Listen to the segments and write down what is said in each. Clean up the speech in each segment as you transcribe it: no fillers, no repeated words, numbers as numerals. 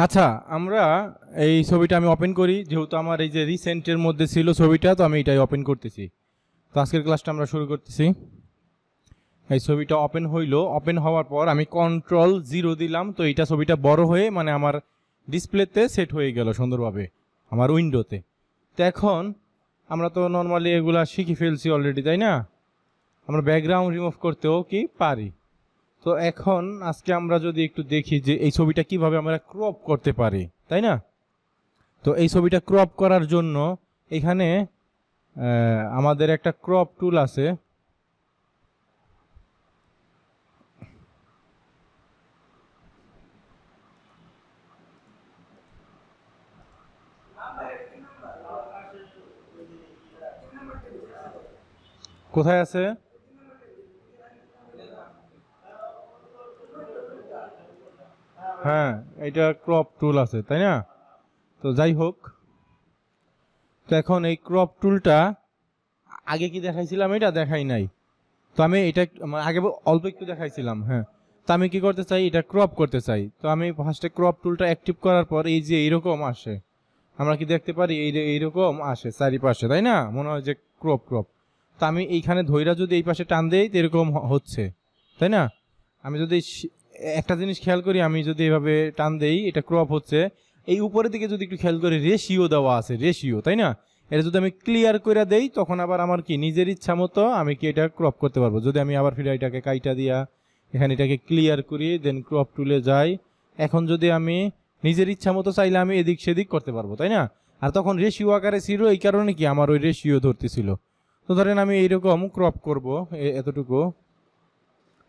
আচ্ছা, আমরা এই ছবিটা আমি ওপেন করি, যেহেতু আমার এই যে রিসেন্টের মধ্যে ছিল ছবিটা, তো আমি এটাই ওপেন করতেছি। তো আজকের ক্লাসটা আমরা শুরু করতেছি। এই ছবিটা ওপেন হইলো, ওপেন হওয়ার পর আমি Ctrl 0 দিলাম, তো এইটা ছবিটা বড় হয়ে মানে আমার ডিসপ্লেতে সেট হয়ে গেল সুন্দরভাবে আমার উইন্ডোতে। তো এখন আমরা তো নর্মালি এগুলা শিখে ফেলছি অলরেডি, তাই না? আমরা ব্যাকগ্রাউন্ড রিমুভ করতেও কি পারি। তো এখন আজকে আমরা যদি একটু দেখি যে এই ছবিটা কিভাবে আমরা ক্রপ করতে পারি, তাই না? তো এই ছবিটা ক্রপ করার জন্য এখানে আমাদের একটা ক্রপ টুল আছে। কোথায় আছে? হ্যাঁ, এটা ক্রপ টুল আছে, তাই না? তো যাই হোক, তো এখন এই ক্রপ টুলটা আগে কি দেখাইছিলাম? এটা দেখাই নাই। তো আমি এটা আগে অল্প একটু দেখাইছিলাম। হ্যাঁ, তো আমি কি করতে চাই, এটা ক্রপ করতে চাই। তো আমি ফার্স্টে ক্রপ টুলটা অ্যাক্টিভ করার পর এই যে এইরকম আসে, আমরা কি দেখতে পারি এইরকম আসে চারিপাশে, তাই না? মনে হয় যে ক্রপ ক্রপ। তো আমি এইখানে ধইরা যদি এই পাশে টান দেই, তো এরকম হচ্ছে, তাই না? আমি যদি একটা জিনিস খেয়াল করি, আমি যদি এভাবে টান দেই, এটা ক্রপ হচ্ছে। এই উপরের দিকে যদি একটু খেয়াল করি, রেশিও দেওয়া আছে, রেশিও, তাই না? এটা যদি আমি ক্লিয়ার করে দেই, তখন আবার আমার কি নিজের ইচ্ছা মতো আমি কি এটা ক্রপ করতে পারবো। যদি আমি আবার ফিরে এটাকে কাইটা দিয়া এখানে এটাকে ক্লিয়ার করি, দেন ক্রপ টুলে যাই, এখন যদি আমি নিজের ইচ্ছা মতো চাইলে আমি এদিক সেদিক করতে পারবো, তাই না? আর তখন রেশিও আকারে ছিল, এই কারণে কি আমার ওই রেশিও ধরতেছিল। তো ধরেন আমি এইরকম ক্রপ করব এতটুকু।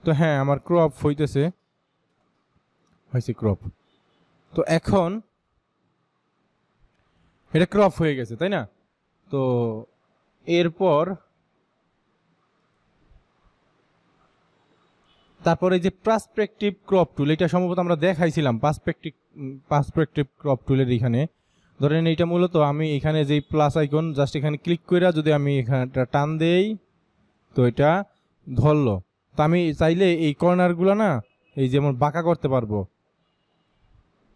তো হ্যাঁ, আমার ক্রপ হইতেছে, হয়েছে ক্রপ। তো এখন এটা ক্রপ হয়ে গেছে, তাই না? তো এরপর তারপরে যে পার্সপেক্টিভ ক্রপ টুল, এটা সম্ভবত আমরা দেখাইছিলাম। পার্সপেক্টিভ ক্রপ টুলের এখানে ধরেন এইটা মূলত আমি এখানে যেই প্লাস আইকন জাস্ট এখানে ক্লিক করে যদি আমি এখানটা টান দেই, তো এটা ধরলো। তো আমি চাইলে এই কর্নারগুলো না, এই যেমন বাঁকা করতে পারবো,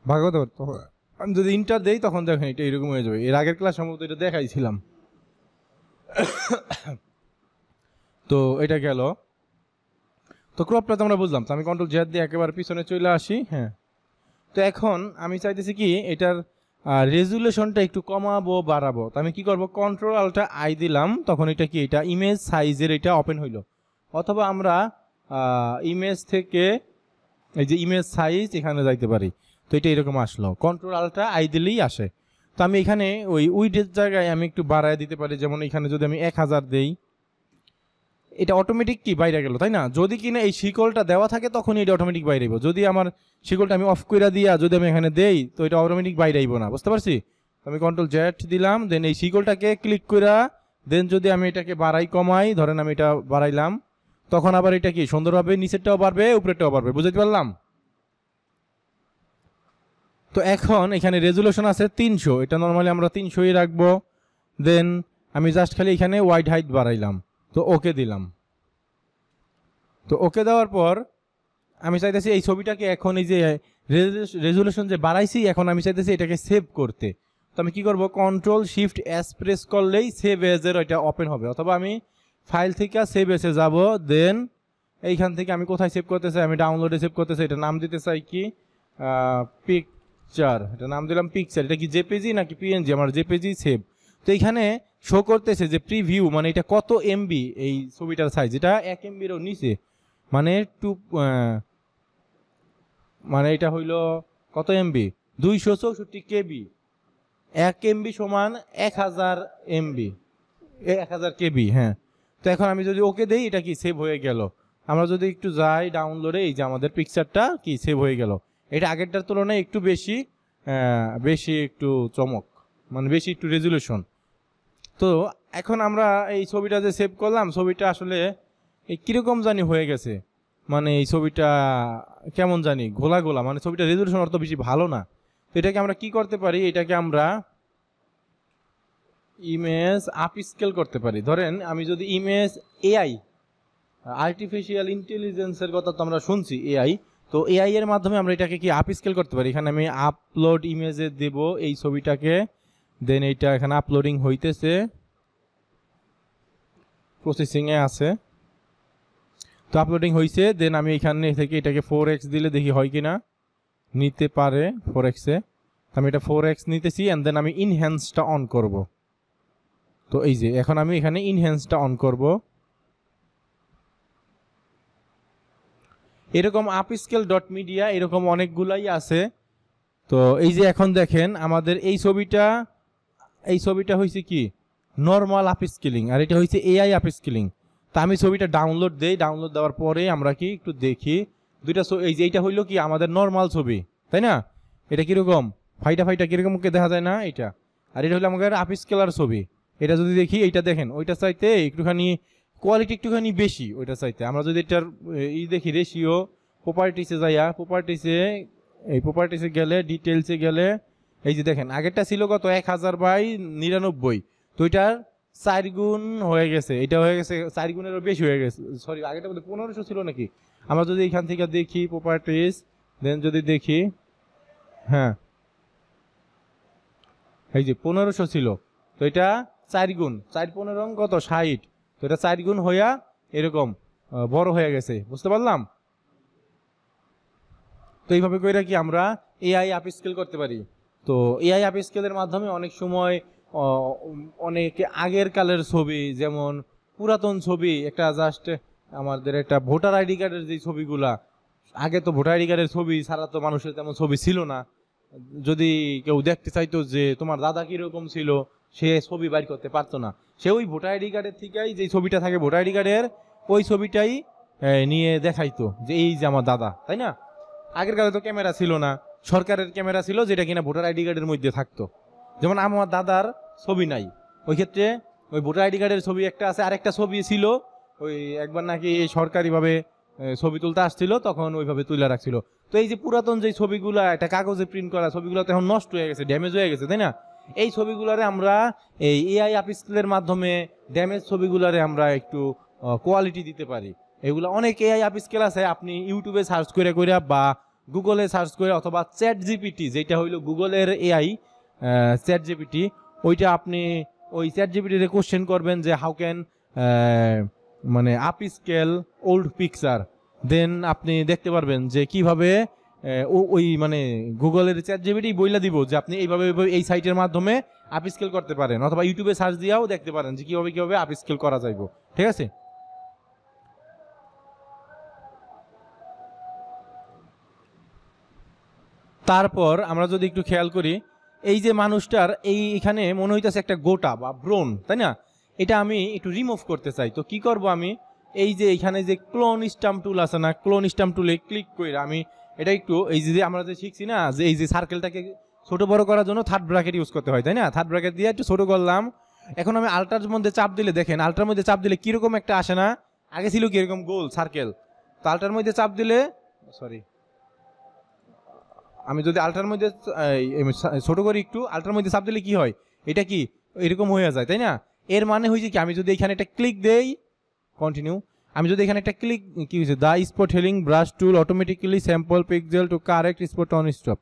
বাঁকা করতে পারবো। আমি যদি ইন্টার দেই, তখন দেখেন এটা এরকম হয়ে যাবে। এর আগের ক্লাস সম্ভবত এটা দেখাইছিলাম। তো এটা গেল। তো ক্রপটা তো আমরা বুঝলাম। তো আমি Ctrl Z দিয়ে একেবারে পিছনে চলে আসি। হ্যাঁ, তো এখন আমি চাইতেছি কি এটার রেজুলেশনটা একটু কমাবো বাড়াবো। তো আমি কি করব, Ctrl-Alt-I দিলাম, তখন এটা কি এটা ইমেজ সাইজের এটা ওপেন হইলো। অথবা আমরা ইমেজ থেকে এই যে ইমেজ সাইজ এখানে যাইতে পারি। তো এটা এরকম আসলো, Ctrl-Alt-I দিলেই আসে। তো আমি এখানে ওই উইডের জায়গায় আমি একটু বাড়ায় দিতে পারি। যেমন এখানে যদি আমি 1000 দেই, এটা অটোমেটিক কি বাইরে গেল, তাই না? যদি কিনা এই শিকলটা দেওয়া থাকে, তখন এটা অটোমেটিক বাইরে আইব। যদি আমার শিকলটা আমি অফ করে দিয়া যদি আমি এখানে দেই, তো এটা অটোমেটিক বাইরে আইব না। বুঝতে পারছি? আমি Ctrl-Z দিলাম, দেন এই শিকলটাকে ক্লিক করা, দেন যদি আমি এটাকে বাড়াই কমাই, ধরেন আমি এটা বাড়াইলাম, তখন আবার এটা কি সুন্দরভাবে নিচেরটাও বাড়বে, উপরেরটাও বাড়বে। বুঝতে পারলাম? তো এখন এখানে রেজুলেশন আছে 300, এটা নর্মালি আমরা 300ই রাখবো। দেন আমি জাস্ট খালি এখানে ওয়াইড হাইট বাড়াইলাম, তো ওকে দিলাম। তো ওকে দেওয়ার পর আমি চাইতেছি এই ছবিটাকে এখন এই যে রেজুলেশন যে বাড়াইছি, এখন আমি চাইতেছি এটাকে সেভ করতে। তো আমি কি করব, Ctrl-Shift-S প্রেস করলেই সেভ এজের ওইটা ওপেন হবে। অথবা আমি ফাইল থেকে সেভ এসে যাব, দেন এইখান থেকে আমি কোথায় সেভ করতে চাই, আমি ডাউনলোডে সেভ করতে চাই। এটা নাম দিতে চাই কি পিকচার, এটা নাম দিলাম পিকচার। এটা কি জেপিজি নাকি পিএনজি? আমার জেপিজি সেভ। তো এইখানে শো করতেছে যে প্রিভিউ, মানে এটা কত এমবি এই ছবিটার সাইজ, এটা 1 এমবিরও নিচে, মানে মানে এটা হইল কত এমবি, 264 কেবি। 1 এমবি সমান 1000 এমবি, 1000 কেবি। হ্যাঁ, তো এখন আমি যদি ওকে দেই, এটা কি সেভ হয়ে গেল। আমরা যদি একটু যাই ডাউনলোডে, এই যে আমাদের পিকচারটা কি সেভ হয়ে গেল। এটা আগেরটার তুলনায় একটু বেশি, বেশি একটু চমক, মানে বেশি একটু রেজুলেশন। তো এখন আমরা এই ছবিটা যে সেভ করলাম, ছবিটা আসলে এই কিরকম জানি হয়ে গেছে, মানে এই ছবিটা কেমন জানি ঘোলা ঘোলা, মানে ছবিটা রেজুলেশন অত বেশি ভালো না। তো এটাকে আমরা কি করতে পারি, এটাকে আমরা ইমেজ আপ স্কেল করতে পারি। ধরেন আমি যদি ইমেজ এআই, আর্টিফিশিয়াল ইন্টেলিজেন্সের কথা তো আমরা শুনছি এআই, তো তো এআই এর মাধ্যমে আমরা এটাকে কি আপ স্কেল করতে পারি। এখানে আমি আপলোড ইমেজে দেব এই ছবিটাকে, দেন এইটা এখানে আপলোডিং হইতেছে, প্রসেসিংয়ে আছে। তো আপলোডিং হয়েছে, দেন আমি এখানে থেকে এটাকে 4x দিলে দেখি হয় কিনা, নিতে পারে 4x-এ। আমি এটা 4x নিতেছি অ্যান্ড দেন আমি ইনহ্যান্সটা অন করব। তো এই যে এখন আমি এখানে ইনহ্যান্সটা অন করব। এরকম আপস্কেল ডট মিডিয়া এরকম অনেকগুলাই আছে। তো এই যে এখন দেখেন আমাদের এই ছবিটা হয়েছে কি নর্মাল আপস্কেলিং, আর এটা হয়েছে এআই আপস্কেলিং। তা আমি ছবিটা ডাউনলোড দেই, ডাউনলোড দেওয়ার পরে আমরা কি একটু দেখি দুইটা। এই যে এইটা হইলো কি আমাদের নর্মাল ছবি, তাই না? এটা কিরকম ফাইটা কিরকম দেখা যায় না এটা। আর এটা হলো আমাদের আপস্কেলার ছবি। এটা যদি দেখি, এইটা দেখেন ওইটা চাইতে একটুখানি কোয়ালিটি একটুখানি বেশি ওইটা চাইতে। আমরা যদি এটার দেখি রেশিও, প্রপার্টিসে যাইয়া প্রপার্টিসে গেলে ডিটেলসে গেলে এই যে দেখেন আগেরটা ছিল কত 1000/99, তো এটার 4 গুণ হয়ে গেছে, এটা হয়ে গেছে 4 গুণেরও বেশি হয়ে গেছে। সরি, আগেরটা বলতে 1500 ছিল নাকি। আমরা যদি এখান থেকে দেখি প্রপার্টিস, দেন যদি দেখি, হ্যাঁ এই যে 1500 ছিল, তো এটা 4 গুণ, 4×15 কত 60, তো এটা 4 গুণ হইয়া এরকম বড় হয়ে গেছে, বুঝতে পারলাম? তো এইভাবে করে কি আমরা এআই আপস্কেল করতে পারি। তো এআই আপস্কেলের মাধ্যমে অনেক সময় অনেক আগের কালের ছবি, যেমন পুরাতন ছবি, একটা জাস্ট আমাদের একটা ভোটার আইডি কার্ডের যে ছবিগুলা, আগে তো ভোটার আইডি কার্ডের ছবি ছাড়া তো মানুষের তেমন ছবি ছিল না। যদি কেউ দেখতে চাইতো যে তোমার দাদা কিরকম ছিল, সে ছবি বাইর করতে পারতো না। সে ওই ভোটার আইডি কার্ডের থেকেই যে ছবিটা থাকে ভোটার আইডি কার্ডের, ওই ছবিটাই নিয়ে দেখাইতো যে এই যে আমার দাদা, তাই না? আগের কালে তো ক্যামেরা ছিল না, সরকারের ক্যামেরা ছিল যেটা কিনা ভোটার আইডি কার্ডের মধ্যে থাকতো। যেমন আমার দাদার ছবি নাই, ওই ক্ষেত্রে ওই ভোটার আইডি কার্ডের ছবি একটা আছে, আর একটা ছবি ছিল ওই একবার নাকি সরকারিভাবে ছবি তুলতে আসছিল, তখন ওইভাবে তুলে রাখছিল। তো এই যে পুরাতন যে ছবিগুলো একটা কাগজে প্রিন্ট করা ছবিগুলো তো এখন নষ্ট হয়ে গেছে, ড্যামেজ হয়ে গেছে, তাই না? এই ছবিগুলারে আমরা এই এআই আপস্কেলের মাধ্যমে ড্যামেজ ছবিগুলারে আমরা একটু কোয়ালিটি দিতে পারি। এগুলো অনেক এআই আপস্কেল আছে, আপনি ইউটিউবে সার্চ করে বা গুগলে সার্চ করে, অথবা চ্যাট জিপিটি, যেটা হইলো গুগলের এআই চ্যাট জিপিটি, ওইটা আপনি ওই চ্যাট জিপিটিতে কোশ্চেন করবেন যে হাউ ক্যান মানে আপস্কেল ওল্ড পিকচার, দেন আপনি দেখতে পারবেন যে কিভাবে ওই মানে গুগলের চ্যাট জিপিটি বইলা দিব যে আপনি এইভাবে এই সাইটের মাধ্যমে আপস্কেল করতে পারেন, অথবা ইউটিউবে সার্চ দিয়েও দেখতে পারেন যে কিভাবে আপস্কেল করা যাইব। ঠিক আছে? তারপর আমরা যদি একটু খেয়াল করি, এই যে মানুষটার এইখানে মনে হইতেছে একটা গোটা বা ব্রণ, তাই না? এটা আমি একটু রিমুভ করতে চাই। তো কি করব আমি, এই যে এখানে যে ক্লোন স্টাম্প টুল আছে না, ক্লোন স্টাম্প টুলে ক্লিক করে আমি এটা একটু, এই যে আমরা যে শিখছি না যে এই যে সার্কেলটাকে ছোট বড় করার জন্য থার্ড ব্র্যাকেট ইউজ করতে হয়, তাই না? থার্ড ব্র্যাকেট দিয়ে একটু ছোট করলাম। এখন আমি আল্ট্রার মধ্যে চাপ দিলে দেখেন, আল্ট্রার মধ্যে চাপ দিলে কিরকম একটা আসে না? আগে ছিল কি এরকম গোল সার্কেল, তো আল্ট্রার মধ্যে চাপ দিলে, সরি আমি যদি আল্ট্রার মধ্যে ছোট করি একটু, আল্ট্রার মধ্যে চাপ দিলে কি হয়, এটা কি এরকম হয়ে যায়, তাই না? এর মানে হয়েছে কি, আমি যদি এখানে একটা ক্লিক দেই, কন্টিনিউ, আমি যদি এখানে একটা ক্লিক, কি হয়েছে, the spot healing brush tool automatically sample pixel to correct spot on stop.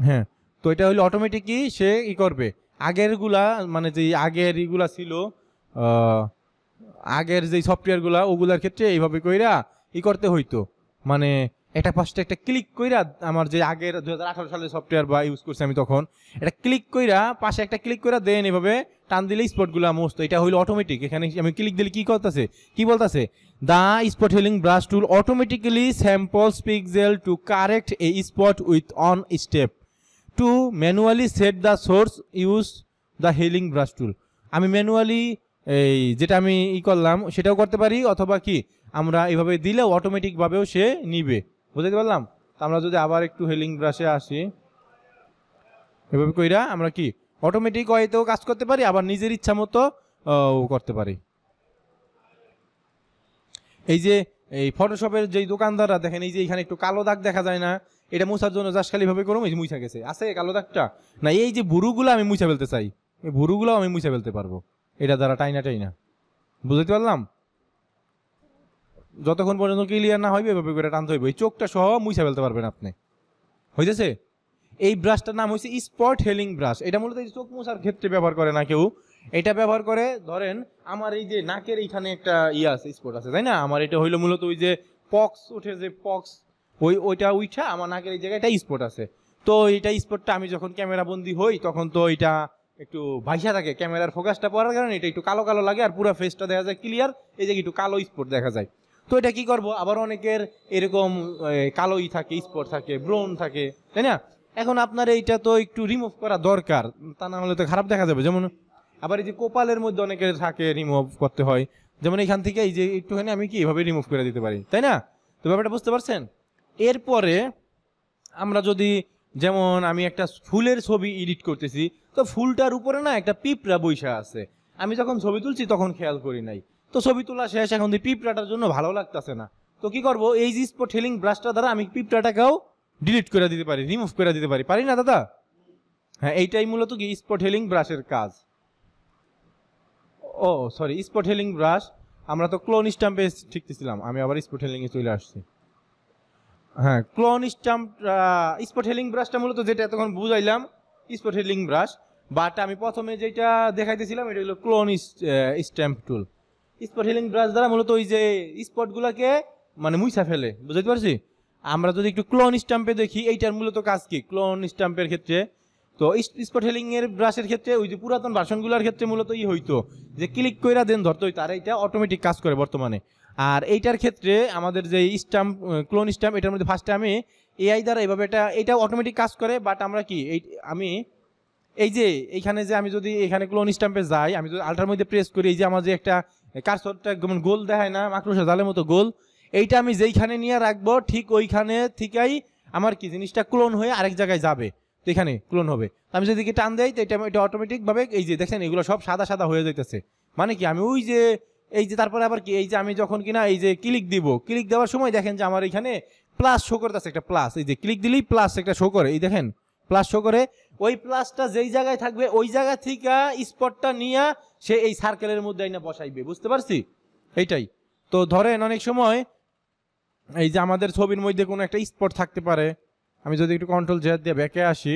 হ্যাঁ, তো এটা হলো অটোমেটিকই সে ই করবে। আগেরগুলা মানে যে আগের ইগুলা ছিল, আগের যে সফটওয়্যারগুলা, ওগুলার ক্ষেত্রে এইভাবে কইরা ই করতে হইতো, মানে একটা ফার্স্টে একটা ক্লিক কইরা, আমার যে আগের 2018 সালের সফটওয়্যার বা ইউজ করছি আমি, তখন এটা ক্লিক কইরা পাশে একটা ক্লিক কইরা দেন এইভাবে টান দিলে স্পটগুলো মুছতো। এটা হইলো অটোমেটিক। এখানে আমি ক্লিক দিলে কি করতেছে, কি বলতেছে, the spot healing brush tool automatically samples pixel to correct a spot with on step to manually set the source use the healing brush tool. আমি ম্যানুয়ালি এই যেটা আমি ই করলাম সেটাও করতে পারি, অথবা কি আমরা এইভাবে দিলেও অটোমেটিকভাবেও সে নিবে। বুঝতে পারলাম? তো আমরা যদি আবার একটু হেলিং ব্রাশে আসি, এভাবে কইরা আমরা কি অটোমেটিক হয়তো কাজ করতে পারি, আবার নিজের ইচ্ছা মতো করতে পারি। এই যে এই ফটোশপের যেই দোকানদাররা দেখেন, এই যে এখানে একটু কালো দাগ দেখা যায় না, এটা মুছার জন্য জাস্ট খালি ভাবে করুম, এই যে মুছা গেছে, আছে কালো দাগটা না, এই যে বুড়ুগুলো আমি মুছা ফেলতে চাই, এই বুড়ুগুলো আমি মুছা ফেলতে পারবো এটা দ্বারা টাইনা। বুঝতে পারলাম? যতক্ষণ পর্যন্ত ক্লিয়ার না হইবে এভাবে করে টানতে হইবে, এই চোখটা সহ মুছে ফেলতে পারবেন আপনি। হইতেছে? এই ব্রাশটার নাম হচ্ছে স্পট হেলিং ব্রাশ। এটা মূলত এই চোখ মোছার ক্ষেত্রে ব্যবহার করে না কেউ, এটা ব্যবহার করে ধরেন আমার এই যে নাকের এইখানে একটা আছে স্পট আছে, তাই না? আমার এটা হইলো মূলত ওই যে পক্স ওঠে, যে পক্স ওইটা উঠা আমার নাকের এই জায়গায় একটা স্পট আছে। তো এইটা স্পটটা আমি যখন ক্যামেরা বন্দি হই তখন তো এটা একটু ভাইসা থাকে, ক্যামেরার ফোকাসটা পড়ার কারণে এটা একটু কালো কালো লাগে আর পুরো ফেসটা দেখা যায় ক্লিয়ার, এই যে একটু কালো স্পট দেখা যায়। তো এটা কি করব, আবার অনেকের এরকম কালোই থাকে, স্পট থাকে, ব্রোন থাকে, তাই না? এখন আপনার এইটা তো একটু রিমুভ করা দরকার, তা না হলে তো খারাপ দেখা যাবে। যেমন আবার এই যে কপালের মধ্যে অনেকের থাকে, রিমুভ করতে হয়, যেমন এখান থেকে এই যে একটুখানি আমি কি এভাবে রিমুভ করে দিতে পারি, তাই না? তো ব্যাপারটা বুঝতে পারছেন? এরপরে আমরা যদি, যেমন আমি একটা ফুলের ছবি এডিট করতেছি, তো ফুলটার উপরে না একটা পিঁপড়া বৈশা আছে, আমি যখন ছবি তুলছি তখন খেয়াল করি নাই, তো ছবি তোলা শেষ, এখন পিঁপড়াটার জন্য ভালো লাগতেছে না, তো কি করব, এই যে স্পট হেলিং ব্রাশটা দ্বারা আমি পিঁপড়াটাকেও ডিলিট করে দিতে পারি, রিমুভ করে দিতে পারি, পারি না দাদা? হ্যাঁ, এইটাই মূলত কি স্পট হেলিং ব্রাশের কাজ। ও সরি, স্পট হেলিং ব্রাশ, আমরা তো ক্লোন স্ট্যাম্পে শিখতেছিলাম, আমি আবার স্পট হেলিং এ চলে আসছি। হ্যাঁ, ক্লোন স্ট্যাম্প, স্পট হেলিং ব্রাশটা মূলত যেটা এতক্ষণ বুঝাইলাম স্পট হেলিং ব্রাশ, বাট আমি প্রথমে যেটা দেখাইতেছিলাম এটা হলো ক্লোন স্ট্যাম্প টুল। স্পট হেলিং ব্রাশ দ্বারা মূলত ওই যে স্পটগুলোকে মানে মুছা ফেলে, বুঝতে পারছি? আমরা যদি একটু ক্লোন স্ট্যাম্পে দেখি, এইটার মূলত কাজ কি ক্লোন স্ট্যাম্পের ক্ষেত্রে, তো স্পট হেলিং এর ব্রাশের ক্ষেত্রে ওই যে পুরাতন ভার্সনগুলোর ক্ষেত্রে মূলত হইতো যে ক্লিক কইরা দেন ধরতে হইতো, আর এইটা অটোমেটিক কাজ করে বর্তমানে। আর এইটার ক্ষেত্রে আমাদের যে স্ট্যাম্প, ক্লোন স্ট্যাম্প, এটার মধ্যে ফার্স্টে আমি এআই দ্বারা এইভাবে এটা অটোমেটিক কাজ করে, বাট আমরা কি আমি এই যে এইখানে যে আমি যদি এখানে ক্লোন স্ট্যাম্পে যাই, আমি যদি আল্ট্রার মধ্যে প্রেস করি, এই যে আমার যে একটা কার্সরটা যেমন গোল দেখায় না, মাকড়সা জালের মতো গোল, এইটা আমি যেইখানে নিয়ে রাখবো ঠিক ওইখানে থেকেই আমার কি জিনিসটা ক্লোন হয়ে আরেক জায়গায় যাবে, তো এখানে ক্লোন হবে। আমি যদি টান দেই তো এটা অটোমেটিক ভাবে, এই যে দেখেন এগুলো সব সাদা সাদা হয়ে যাইতেছে, মানে কি আমি ওই যে এই যে তারপরে আবার কি, এই যে আমি যখন কিনা এই যে ক্লিক দিব, ক্লিক দেওয়ার সময় দেখেন যে আমার এখানে প্লাস শো করতেছে, একটা প্লাস, এই যে ক্লিক দিলেই প্লাস একটা শো করে, এই দেখেন প্লাস শো করে, ওই প্লাসটা যেই জায়গায় থাকবে ওই জায়গা থেকে স্পটটা নিয়ে সে এই সার্কেলের মধ্যে আইনা বসাইবে, বুঝতে পারছি? এইটাই তো ধরেন অনেক সময় এই যে আমাদের ছবির মধ্যে কোনো একটা স্পট থাকতে পারে, আমি যদি একটু কন্ট্রোল জেড দিয়ে ব্যাকে আসি,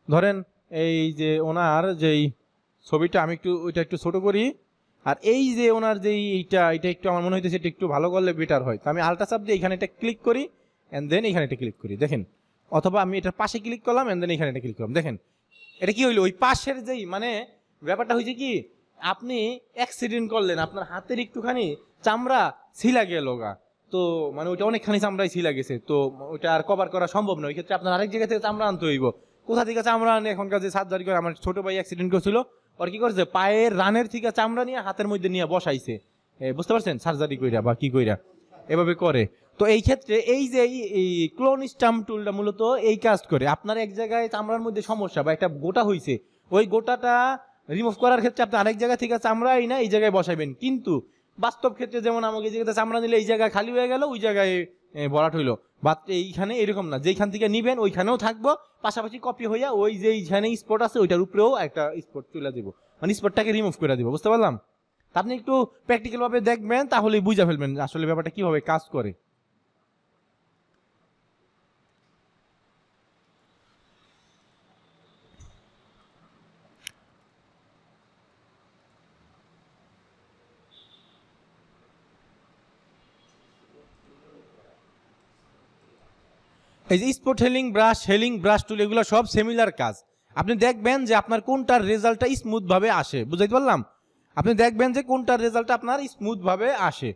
ধরেন এই যে ওনার যেই ছবিটা আমি একটু ওইটা একটু ছোট করি, আর এই যে ওনার যেই এটা একটু আমার মনে হইতেছে এটা একটু ভালো করলে বেটার হয়, তো আমি আল্ট্রাচাপ দিয়ে এখানে এটা ক্লিক করি এন্ড দেন এখানে এটা ক্লিক করি, দেখেন, অথবা আমি এটার পাশে ক্লিক করলাম এন্ড দেন এখানে এটা ক্লিক করলাম, দেখেন এটা কি হইলো, ওই পাশের যেই মানে ব্যাপারটা হয়েছে কি, আপনি অ্যাক্সিডেন্ট করলেন, আপনার হাতের একটুখানি চামড়া ছিলা গেল গা, তো মানে ওইটা অনেকখানি চামড়াই ছিলা গেছে, তো ওইটা আর কভার করা সম্ভব নয়, ওই ক্ষেত্রে আপনার আরেক জায়গা থেকে চামড়া আনতে হইব। কোথা থেকে চামড়া আনে, এখনকার যে সার্জারি করে, আমার ছোট ভাই অ্যাক্সিডেন্ট করছিল, ওর কি করছে পায়ের রানের থেকে চামড়া নিয়ে হাতের মধ্যে নিয়ে বসাইছে, বুঝতে পারছেন, সার্জারি কইরা বা কি কইরা এভাবে করে। তো এই ক্ষেত্রে এই যে এই ক্লোন স্ট্যাম্প টুলটা মূলত এই কাজ করে, আপনার এক জায়গায় চামড়ার মধ্যে সমস্যা বা একটা গোটা হইছে, ওই গোটাটা রিমুভ করার ক্ষেত্রে আপনি আরেক জায়গা থেকে চামড়াই না এই জায়গায় বসাইবেন, কিন্তু বাস্তব ক্ষেত্রে যেমন আমাকে জায়গাতে চামড়া নিলে এই জায়গায় খালি হয়ে গেল, ওই জায়গায় ভরাট হইলো, বাট এইখানে এরকম না, যেইখান থেকে নিবেন ওইখানেও থাকবো, পাশাপাশি কপি হইয়া ওই যে এইখানে স্পট আছে ওইটার উপরেও একটা স্পট তুলে দিব, মানে স্পটটাকে রিমুভ করে দিব, বুঝতে পারলাম? আপনি একটু প্র্যাকটিক্যাল ভাবে দেখবেন, তাহলেই বুঝা ফেলবেন আসলে ব্যাপারটা কিভাবে কাজ করে। এই যে স্পট হেলিং ব্রাশ টুল, এগুলো সব সিমিলার কাজ, আপনি দেখবেন যে আপনার কোনটার রেজাল্টটা স্মুথ ভাবে আসে, বুঝাইতে পারলাম? আপনি দেখবেন যে কোনটার রেজাল্টটা আপনার স্মুথ ভাবে আসে,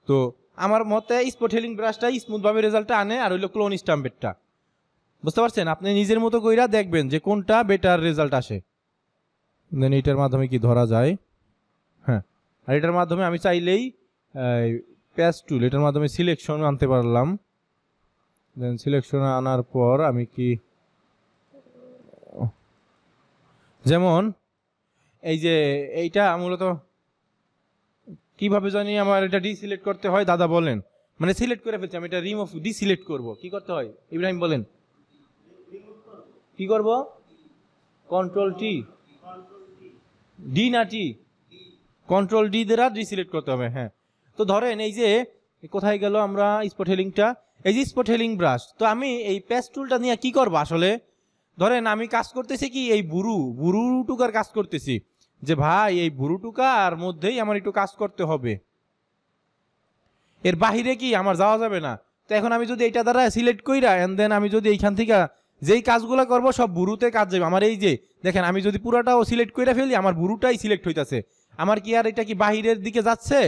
তো আমার মতে স্পট হেলিং ব্রাশটা স্মুথ ভাবে রেজাল্টটা আনে, আর হইলো ক্লোন স্ট্যাম্পেরটা, বুঝতে পারছেন? আপনি নিজের মতো কইরা দেখবেন যে কোনটা বেটার রেজাল্ট আসে, দেন এটার মাধ্যমে কি ধরা যায়, হ্যাঁ, আর এটার মাধ্যমে আমি চাইলেই প্যাচ টুল, এটার মাধ্যমে সিলেকশন আনতে পারলাম, দেন সিলেকশন আনার পর আমি কি, যেমন এই যে এইটা মূলত কিভাবে জানি আমার এটা ডিসিলেক্ট করতে হয়, দাদা বলেন, মানে সিলেক্ট করে ফেলছি আমি, এটা রিমুভ ডিসিলেক্ট করব, কি করতে হয় ইব্রাহিম বলেন? কি করব? কন্ট্রোল টি, ডি না টি? কন্ট্রোল ডি দ্বারা ডিসিলেক্ট করতে হবে, হ্যাঁ। তো ধরেন এই যে কোথায় গেল আমরা স্পট হেলিংটা, এই যে স্পট হেলিং ব্রাশ। তো আমি এই প্যাচ টুলটা নিয়ে কি করবো আসলে, ধরেন আমি কাজ করতেছি কি এই বুরু টুকার কাজ করতেছি, যে ভাই এই বুরু টুকার মধ্যেই আমার একটু কাজ করতে হবে, এর বাহিরে কি আমার যাওয়া যাবে না। তো এখন আমি যদি এইটা দ্বারা সিলেক্ট কইরা এন্ড দেন আমি যদি এইখান থেকে যেই কাজগুলো করব সব বুরুতে কাজ যাবে আমার। এই যে দেখেন আমি যদি পুরোটাও সিলেক্ট করে ফেলি আমার বুরুটাই সিলেক্ট হইতাছে, আমার কি আর এটা কি বাহিরের দিকে যাচ্ছে,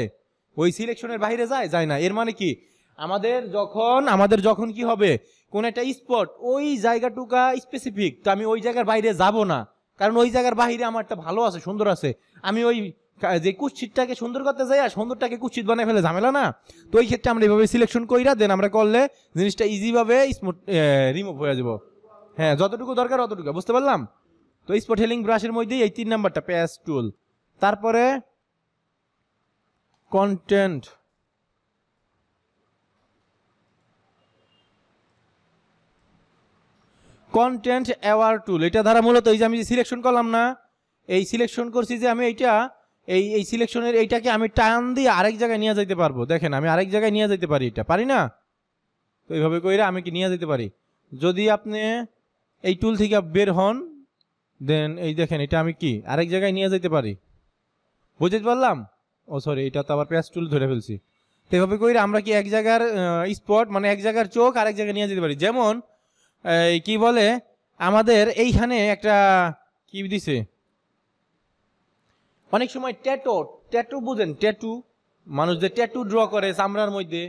ওই সিলেকশনের বাইরে যায় না। এর মানে কি আমাদের যখন কি হবে কোন একটা স্পট ওই জায়গাটুকা স্পেসিফিক, তো আমি ওই জায়গার বাইরে যাব না, কারণ ওই জায়গার বাইরে আমারটা ভালো আছে, সুন্দর আছে। আমি ওই যে কুৎসিতটাকে সুন্দর করতে যাই আর সুন্দরটাকে কুৎসিত বানায় ফেলে ঝামেলা না। তো ওই ক্ষেত্রে আমরা এইভাবে সিলেকশন কইরা দেন আমরা করলে জিনিসটা ইজিভাবে রিমুভ হয়ে যাব। হ্যাঁ, যতটুকু দরকার অতটুকু, বুঝতে পারলাম। তো স্পট হেলিং ব্রাশের মধ্যেই এই 3 নাম্বারটা প্যাচ টুল। তারপরে কন্টেন্ট অ্যাওয়ার টুল, এটা দ্বারা মূলত এই যে আমি সিলেকশন করলাম না, এই সিলেকশন করছি যে আমি এইটা এই সিলেকশনের এইটাকে আমি টান দিয়ে আরেক জায়গায় নিয়ে যেতে পারবো। দেখেন আমি আরেক জায়গায় নিয়ে যেতে পারি, এটা পারি না? তো এইভাবে কইরা আমি কি নিয়ে যেতে পারি। যদি আপনি এই টুল থেকে বের হন দেন এই দেখেন এটা আমি কি আরেক জায়গায় নিয়ে যেতে পারি, বুঝতে পারলাম। ও সরি, এটা তো আবার প্যাচ টুল ধরে ফেলছি। তো এইভাবে কইরা আমরা কি এক জায়গার স্পট মানে এক জায়গার চোখ আরেক জায়গায় নিয়ে যেতে পারি। যেমন কি বলে আমাদের এইখানে একটা কি দিছে, অনেক সময় ট্যাটু বুঝেন, ট্যাটু মানুষ যে ট্যাটু ড্র করে চামড়ার মধ্যে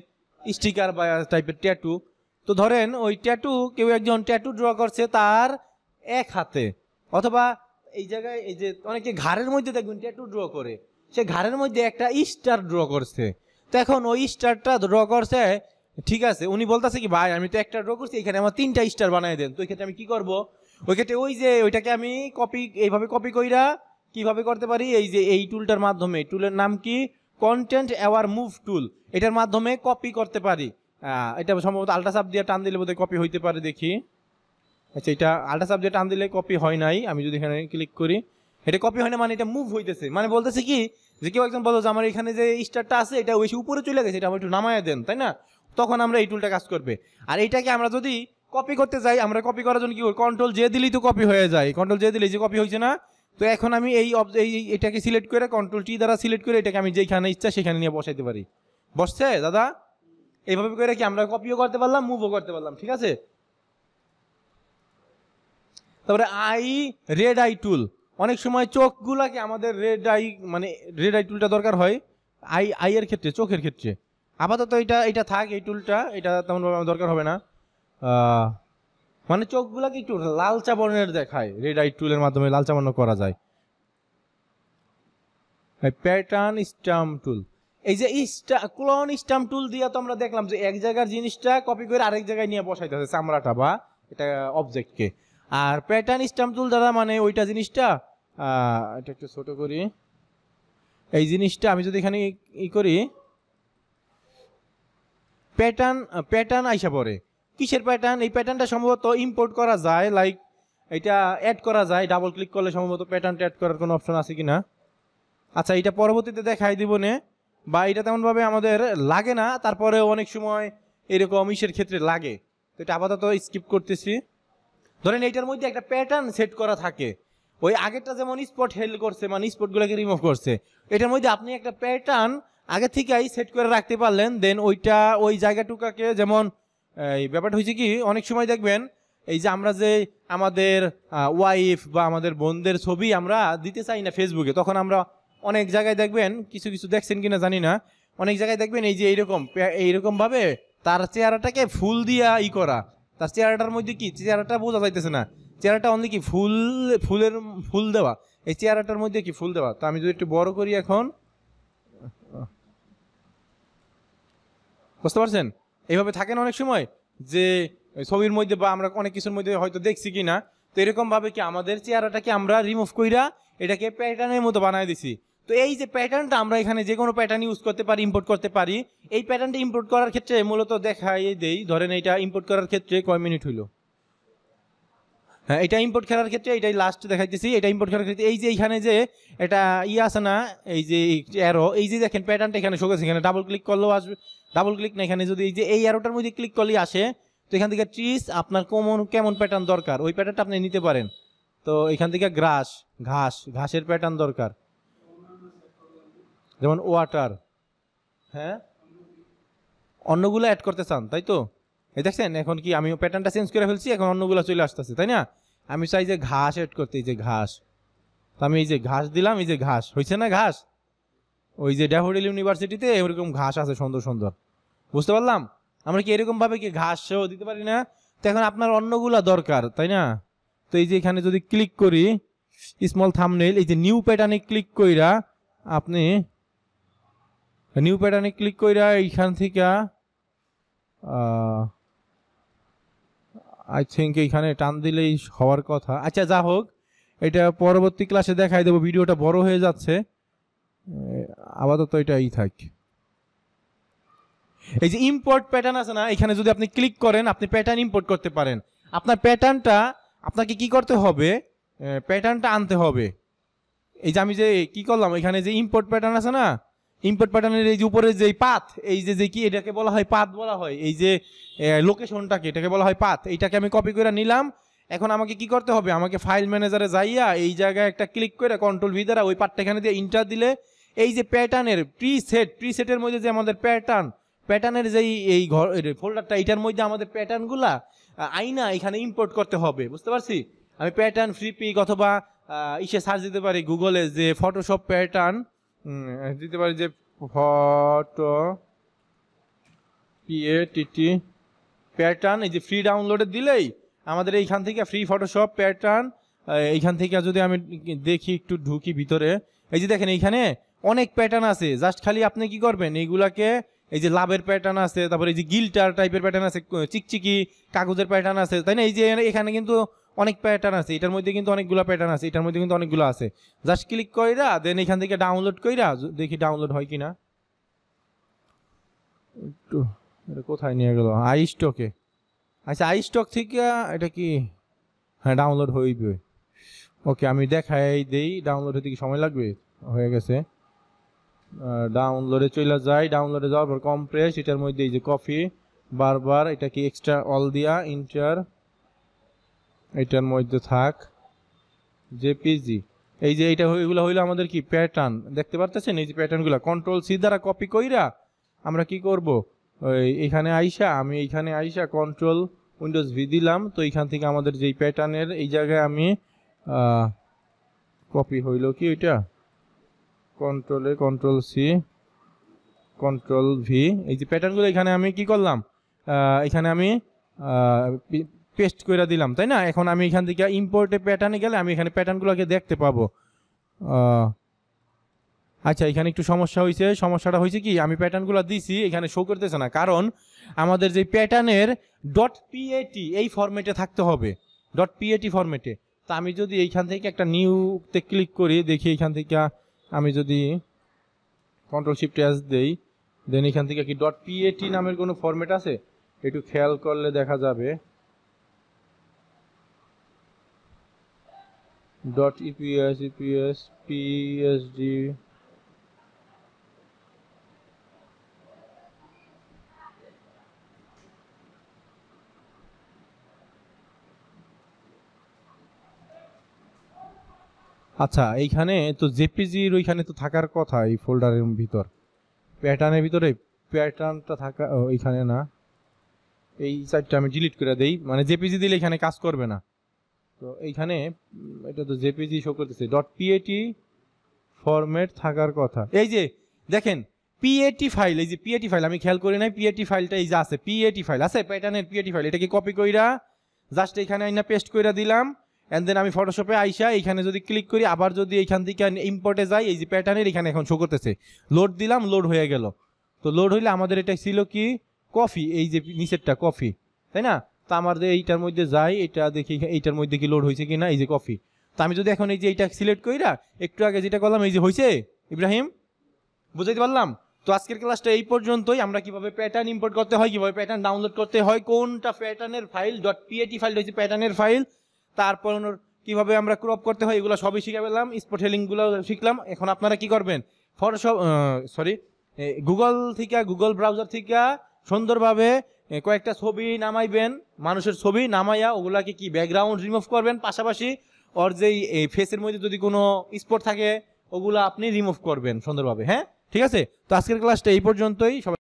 স্টিকার বা টাইপের ট্যাটু। তো ধরেন ওই ট্যাটু কেউ একজন ট্যাটু ড্র করছে তার এক হাতে, অথবা এই জায়গায় এই যে অনেকে ঘাড়ের মধ্যে দেখবেন ট্যাটু ড্র করে, সে ঘাড়ের মধ্যে একটা স্টার ড্র করছে। তো এখন ওই স্টারটা ড্র করছে, ঠিক আছে, উনি বলতেছে কি ভাই আমি তো একটা ড্র করছি, এখানে আমার 3টা স্টার বানাই দেন। তো ওই ক্ষেত্রে আমি কি করব, ওই ক্ষেত্রে ওই যে ওইটাকে আমি এইভাবে কপি কইরা কিভাবে করতে পারি, এই যে এই টুলটার মাধ্যমে, টুলের নাম কি কন্টেন্ট অ্যাওয়ার মুভ টুল, এটার মাধ্যমে কপি করতে পারি। এটা সম্ভবত আল্ট্রাসাপ দিয়ে টান দিলে বোধহয় কপি হইতে পারে, দেখি। আচ্ছা, এটা আল্ট্রাসাপ দিয়ে টান দিলে কপি হয় নাই, আমি যদি এখানে ক্লিক করি এটা কপি হয় না, মানে এটা মুভ হইতেছে, মানে বলতেছে কি যে কেউ একজন বলো যে আমার এখানে যে স্টারটা আছে এটা বেশি উপরে চলে গেছে, এটা আমার একটু নামায় দেন, তাই না? তখন আমরা এই টুলটা কাজ করবে। আর এইটাকে আমরা যদি কপি করতে যাই, আমরা কপি করার জন্য কি করি, কন্ট্রোল জে দিলেই তো কপি হয়ে যায়, কন্ট্রোল জে দিলেই যে কপি হয়েছে না। তো এখন আমি এটাকে সিলেক্ট করে কন্ট্রোল টি দ্বারা সিলেক্ট করে এটাকে আমি যেখানে ইচ্ছা সেখানে নিয়ে বসাইতে পারি। বসছে দাদা? এইভাবে করে কি আমরা কপিও করতে পারলাম, মুভও করতে পারলাম, ঠিক আছে। তারপরে রেড আই টুল, অনেক সময় চোখগুলাকে আমাদের রেড আই টুলটা দরকার হয় আইয়ের ক্ষেত্রে, চোখের ক্ষেত্রে। আপাতত এটা থাক, এই টুলটা এটা তেমনভাবে দরকার হবে না। মানে চোখগুলাকে একটু লালচা বর্ণের দেখায়, রেড আই টুলের মাধ্যমে লালচা বর্ণ করা যায়। প্যাটার্ন স্টাম্প টুল, এই যে ক্লোন স্টাম্প টুল দিয়ে তো আমরা দেখলাম যে এক জায়গার জিনিসটা কপি করে আরেক জায়গায় নিয়ে বসাইতে হবে, চামড়াটা বা এটা অবজেক্টকে। আর প্যাটার্ন স্টাম্প টুল দ্বারা মানে ওইটা জিনিসটা, এটা একটু ছোট করি, এই জিনিসটা আমি যদি এখানে করি প্যাটার্ন আইসা পড়ে। কিসের প্যাটার্ন? এই প্যাটার্নটা সম্ভবত ইম্পোর্ট করা যায়, লাইক এটা অ্যাড করা যায়, ডাবল ক্লিক করলে সম্ভবত প্যাটার্নটা অ্যাড করার কোনো অপশন আছে কিনা। আচ্ছা, এটা পরবর্তীতে দেখাই দিব নে, বা এটা তেমনভাবে আমাদের লাগে না, তারপরে অনেক সময় এরকম ইসের ক্ষেত্রে লাগে। তো এটা আপাতত স্কিপ করতেছি। ধরেন এইটার মধ্যে একটা প্যাটার্ন সেট করা থাকে, ওই আগেরটা যেমন স্পট হেল করছে মানে স্পটগুলোকে রিমুভ করছে, এটার মধ্যে আপনি একটা প্যাটার্ন আগে থেকেই সেট করে রাখতে পারলেন, দেন ওইটা ওই জায়গাটুকাকে, যেমন এই ব্যাপারটা হয়েছে কি অনেক সময় দেখবেন এই যে আমরা যে আমাদের ওয়াইফ বা আমাদের বোনদের ছবি আমরা দিতে চাই না ফেসবুকে, তখন আমরা অনেক জায়গায় দেখবেন, কিছু দেখছেন কিনা জানি না, অনেক জায়গায় দেখবেন এই যে এইরকম ভাবে তার চেহারাটাকে ফুল দিয়া করা, তার চেহারাটার মধ্যে কি চেহারাটা বোঝা যাইতেছে না, চেহারাটা অনলি কি ফুল দেওয়া, এই চেহারাটার মধ্যে কি ফুল দেওয়া। তো আমি যদি একটু বড় করি এখন, বুঝতে পারছেন? এইভাবে থাকেন অনেক সময় যে ছবির মধ্যে বা আমরা অনেক কিছুর মধ্যে হয়তো দেখছি কিনা। তো এরকম ভাবে কি আমাদের চেহারাটাকে আমরা রিমুভ কইরা এটাকে প্যাটার্নের মতো বানাই দিছি। তো এই যে প্যাটার্নটা আমরা এখানে যে কোনো প্যাটার্ন ইউজ করতে পারি, ইম্পোর্ট করতে পারি। এই প্যাটার্নটা ইম্পোর্ট করার ক্ষেত্রে মূলত দেখাই দেই, ধরেন এইটা ইম্পোর্ট করার ক্ষেত্রে কয় মিনিট হইল, হ্যাঁ, এটা ইম্পোর্ট করার ক্ষেত্রে এটাই লাস্ট দেখাইতেছি। এটা ইম্পোর্ট করার ক্ষেত্রে এই যে এইখানে যে এটা আছে না, এই যে অ্যারো, এই যে দেখেন প্যাটার্নটা এখানে শো করছে, এখানে ডাবল ক্লিক করলেও আসবে, ডাবল ক্লিক না, এখানে যদি এই যে এই অ্যারোটার মধ্যে ক্লিক করলেই আসে। তো এখান থেকে ট্রিস আপনার কেমন প্যাটার্ন দরকার ওই প্যাটার্নটা আপনি নিতে পারেন। তো এখান থেকে ঘাসের প্যাটার্ন দরকার, যেমন ওয়াটার। হ্যাঁ, অন্যগুলো অ্যাড করতে চান তাই তো? এই দেখছেন এখন কি আমি প্যাটার্নটা চেঞ্জ করে ফেলছি, এখন অন্যগুলো চলে আসতেছে, তাই না? আমি চাই যে ঘাস অ্যাড করতে, এই যে ঘাস, তো আমি এই যে ঘাস দিলাম, এই যে ঘাস হয়েছে না ঘাস, ওই যে ড্যাফোডিল ইউনিভার্সিটিতে এরকম ঘাস আছে সুন্দর সুন্দর, বুঝতে পারলাম? আমরা কি এরকম ভাবে কি ঘাসও দিতে পারি না? তো এখন আপনার অন্যগুলা দরকার, তাই না? তো এই যে এখানে যদি ক্লিক করি স্মল থাম্বনেইল, এই যে নিউ প্যাটার্নে ক্লিক কইরা আপনি নিউ প্যাটার্নে ক্লিক কইরা এইখান থেকে আই থিঙ্ক এইখানে টান দিলেই হওয়ার কথা। আচ্ছা, যা হোক, এটা পরবর্তী ক্লাসে দেখাই দেবো, ভিডিওটা বড় হয়ে যাচ্ছে, আপাতত এটাই থাক। এই যে ইম্পোর্ট প্যাটার্ন আছে না, এখানে যদি আপনি ক্লিক করেন আপনি প্যাটার্ন ইম্পোর্ট করতে পারেন। আপনার প্যাটার্নটা আপনাকে কি করতে হবে, প্যাটার্নটা আনতে হবে। এই যে আমি যে কি করলাম, এখানে যে ইম্পোর্ট প্যাটার্ন আছে না, ইম্পোর্ট প্যাটার্নের এই যে উপরে যে পাথ, এই যে কি এটাকে বলা হয় পাথ বলা হয়, এই যে লোকেশনটাকে এটাকে বলা হয় পাথ, এইটাকে আমি কপি করে নিলাম। এখন আমাকে কি করতে হবে, আমাকে ফাইল ম্যানেজারে যাইয়া এই জায়গায় একটা ক্লিক করে কন্ট্রোল ভি দ্বারা ওই পাথটা এখানে দিয়ে ইন্টার দিলে এই যে প্যাটার্নের প্রিসেটের মধ্যে যে আমাদের প্যাটার্নের যে এই ফোল্ডারটা, এটার মধ্যে আমাদের প্যাটার্নগুলা আইনা এখানে ইম্পোর্ট করতে হবে, বুঝতে পারছি? আমি প্যাটার্ন ফ্রি পিক অথবা ইসে সার্চ দিতে পারি গুগলে, যে ফটোশপ প্যাটার্ন দিতে পারি, যে ফটো PATT প্যাটার্ন, এই যে ফ্রি ডাউনলোডে দিলেই আমাদের এইখান থেকে ফ্রি ফটোশপ প্যাটার্ন, এইখান থেকে যদি আমি দেখি একটু ঢুকি ভিতরে, এই যে দেখেন এইখানে অনেক প্যাটার্ন আছে। জাস্ট খালি আপনি কি করবেন, এইগুলাকে এই যে লাভের প্যাটার্ন আছে, তারপরে এই যে গিল্টার টাইপের প্যাটার্ন আছে, চিকচিকি কাগজের প্যাটার্ন আছে, তাই না? এই যে এখানে কিন্তু অনেক প্যাটার্ন আছে, এটার মধ্যে কিন্তু অনেকগুলো প্যাটার্ন আছে, এটার মধ্যে কিন্তু অনেকগুলো আছে। জাস্ট ক্লিক কইরা দেন এখান থেকে ডাউনলোড কইরা দেখি ডাউনলোড হয় কিনা। একটু এটা কোথায় নিয়ে গেল, আইস্টকে। আচ্ছা, আইস্টক থেকে এটা কি, হ্যাঁ ডাউনলোড হইবে। ওকে, আমি দেখাই দেই ডাউনলোড হতে কি সময় লাগবে। হয়ে গেছে, ডাউনলোডে চলে যাই। ডাউনলোডে যাওয়ার পর কম্প্রেস, এটার মধ্যে এই যে কপি, বারবার এটা কি এক্সট্রা অল দিয়া ইন্টার, এটার মধ্যে থাক জেপিজি। এই যে এইটা এগুলো হইলো আমাদের কি প্যাটার্ন, দেখতে পারতেছেন? এই যে প্যাটার্নগুলো কন্ট্রোল সি দ্বারা কপি কইরা আমরা কি করব, এইখানে আইসা, আমি এইখানে আইসা কন্ট্রোল উইন্ডোজ ভি দিলাম। তো এইখান থেকে আমাদের যেই প্যাটার্নের এই জায়গায় আমি কপি হইল কি ওইটা, কন্ট্রোল সি কন্ট্রোল ভি, এই যে প্যাটার্নগুলো এখানে আমি কি করলাম, এখানে আমি পেস্ট করে দিলাম, তাই না? এখন আমি এখান থেকে ইম্পোর্টে প্যাটার্নে গেলে আমি এখানে প্যাটার্নগুলোকে দেখতে পাবো। আচ্ছা, এখানে একটু সমস্যা হয়েছে। সমস্যাটা হয়েছে কি, আমি প্যাটার্নগুলো দিছি এখানে শো করতেছে না, কারণ আমাদের যে প্যাটার্নের .pat এই ফরম্যাটে থাকতে হবে, .pat ফরম্যাটে। তা আমি যদি এইখান থেকে একটা নিউতে ক্লিক করি, দেখি এইখান থেকে আমি যদি কন্ট্রোল শিফট এস দেই, দেন এখান থেকে কি .pat নামের কোনো ফরম্যাট আছে? একটু খেয়াল করলে দেখা যাবে .eps eps psd। আচ্ছা, এইখানে তো জেপিজির ওইখানে তো থাকার কথা, এই ফোল্ডারের ভিতর প্যাটার্নের ভিতরে প্যাটার্নটা থাকা, ওইখানে না, এই সাইডটা আমি ডিলিট করে দেই, মানে জেপিজি দিলে এখানে কাজ করবে না। তো এইখানে এটা তো জেপিজি শো করতেছে, .pat ফরম্যাট থাকার কথা। এই যে দেখেন PAT ফাইল, এই যে PAT ফাইল আমি খেয়াল করি নাই, PAT ফাইলটা এই যে আছে, PAT ফাইল আছে, প্যাটার্নের PAT ফাইল, এটাকে কপি কইরা জাস্ট এখানে আইনা পেস্ট কইরা দিলাম। এন্ড দেন আমি ফটোশপে আইসা এখানে যদি ক্লিক করি, আবার যদি এইখান থেকে ইম্পোর্টে যাই, এই যে প্যাটার্নের এখানে এখন শো করতেছে, লোড দিলাম, লোড হয়ে গেল। তো লোড হইলে আমাদের এটা ছিল কি কফি, এই যে নিচেরটা কফি, তাই না? তো আমাদের এইটার মধ্যে যাই, এটা দেখি এইটার মধ্যে কি লোড হয়েছে কিনা, এই যে কফি। তো আমি যদি এখন এই যে এইটা সিলেক্ট কইরা একটু আগে যেটা করলাম, এই যে হয়েছে, ইব্রাহিম বুঝাইতে পারলাম? তো আজকের ক্লাসটা এই পর্যন্তই। আমরা কিভাবে প্যাটার্ন ইম্পোর্ট করতে হয়, কিভাবে প্যাটার্ন ডাউনলোড করতে হয়, কোনটা প্যাটার্নের ফাইল, .pat ফাইল হচ্ছে প্যাটার্নের ফাইল, তারপর কিভাবে আমরা ক্রপ করতে হয় এগুলো সবই শিখে পেলাম, স্পট হেলিংগুলো শিখলাম। এখন আপনারা কি করবেন, ফটোশপ গুগল থেকে, গুগল ব্রাউজার থেকে সুন্দরভাবে কয়েকটা ছবি নামাইবেন, মানুষের ছবি নামাইয়া ওগুলাকে কি ব্যাকগ্রাউন্ড রিমুভ করবেন, পাশাপাশি ওর যেই ফেসের মধ্যে যদি কোনো স্পট থাকে ওগুলো আপনি রিমুভ করবেন সুন্দরভাবে। হ্যাঁ ঠিক আছে, তো আজকের ক্লাসটা এই পর্যন্তই। সবাই